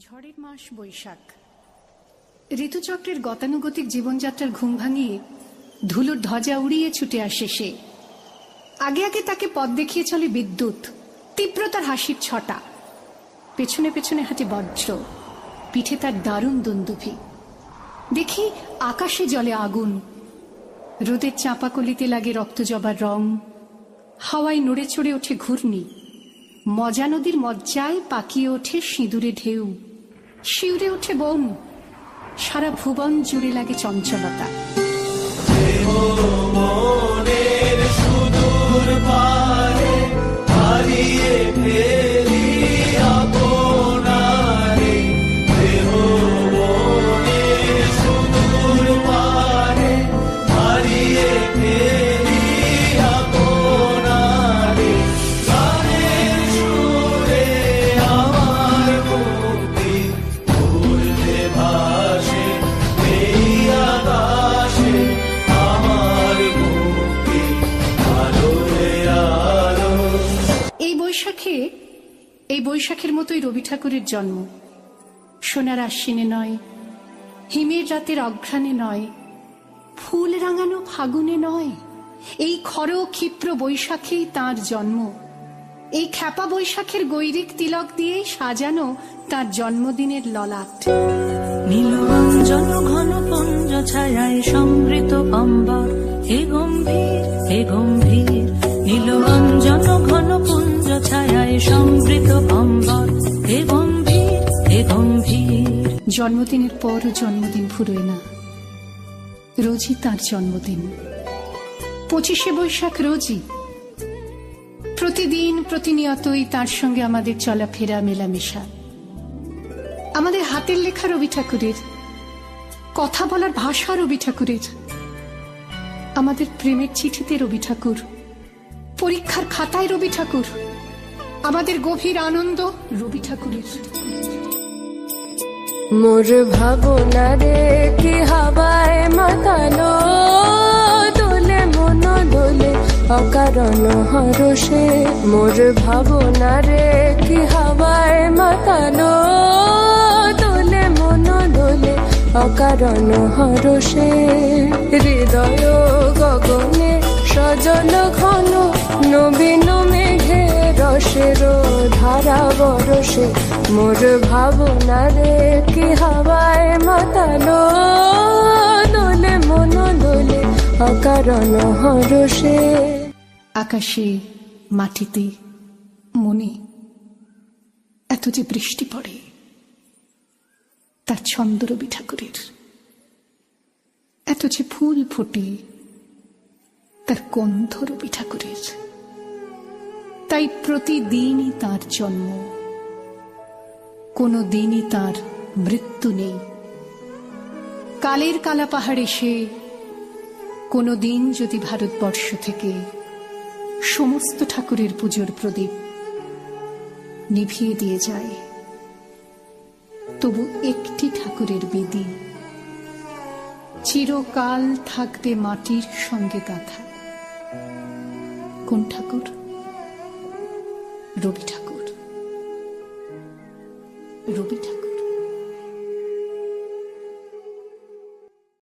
ঝড়ের মাস বৈশাখ। ঋতুচক্রের গতানুগতিক জীবনযাত্রার ঘুম ভাঙিয়ে ধুলোর ধ্বজা উড়িয়ে ছুটে আসে সে। আগে আগে তাকে পথ দেখিয়ে চলে বিদ্যুৎ, তীব্রতার হাসির ছটা। পেছনে পেছনে হাঁটে বজ্র, পিঠে তার দারুণ দুন্দুভি। দেখি আকাশে জ্বলে আগুন, রোদের চাঁপাকলিতে লাগে রক্তজবার রং। হাওয়ায় নড়ে চড়ে ওঠে ঘূর্ণি, মজা নদীর মজ্জায় পাকিয়ে ওঠে সিঁদুরে ঢেউ। শিউরে ওঠে বন, সারা ভুবন জুড়ে লাগে চঞ্চলতা। এই বৈশাখের মতোই রবি ঠাকুরের জন্ম। সোনার আশ্বিনে নয়, হিমের রাতের অঘ্রাণে নয়, ফুল রাঙানো ফাগুনে নয়, এই খর ক্ষিপ্র বৈশাখেই তাঁর জন্ম। এই খ্যাপা বৈশাখের গৈরিক তিলক দিয়েই সাজানো তার জন্মদিনের ললাট। নীলরঞ্জন ঘন পুঞ্জ ছায়ায় সমৃত অম্বর, হে গম্ভীর হে গম্ভীর। নীলরঞ্জন ঘন পুঞ্জ ছায়ায় সমৃত অম্বর, হে গম্ভীর হে গম্ভীর। জন্মদিনের পরও জন্মদিন ফুরোয় না, রোজই তার জন্মদিন। 25শে বৈশাখ রোজই, প্রতিদিন প্রতিনিয়তই তার সঙ্গে আমাদের চলাফেরা মেলামেশা। আমাদের হাতের লেখা রবি ঠাকুরের, কথা বলার ভাষা রবি ঠাকুরের, আমাদের প্রেমের চিঠিতে রবি ঠাকুর, পরীক্ষার খাতায় রবি ঠাকুর, আমাদের গভীর আনন্দ রবি ঠাকুরের। মোর ভাবনা রে কি হাওয়ায় মাতালো, দোলে মন দোলে অকারণ হরষে। মোর ভাবনা রে কি হাওয়ায় মাতালো, দোলে মন দোলে অকারণ হরষে। হৃদয় গগনে সজল ঘন নবীন মেঘে রসের ধারা বরসে। মোর ভাবনা রে কি হাওয়ায় মাতালো, দোলে মন দোলে অকারণ হরষে। আকাশে, মাটিতে, মনে এত যে বৃষ্টি পড়ে, তার ছন্দ রবি ঠাকুরের। এত যে ফুল ফোটে, তার গন্ধ রবি ঠাকুরের। তাই প্রতিদিনই তার জন্ম, কোনো দিনই তার মৃত্যু নেই। কালের কালা পাহাড়ে সে কোনো দিন যদি ভারতবর্ষ থেকে সমস্ত ঠাকুরের পুজোর প্রদীপ নিভিয়ে দিয়ে যায়, তবু একটি ঠাকুরের বেদি চিরকাল থাকবে মাটির সঙ্গে গাঁথা। কোন ঠাকুর? রবি ঠাকুর। রবি ঠাকুর।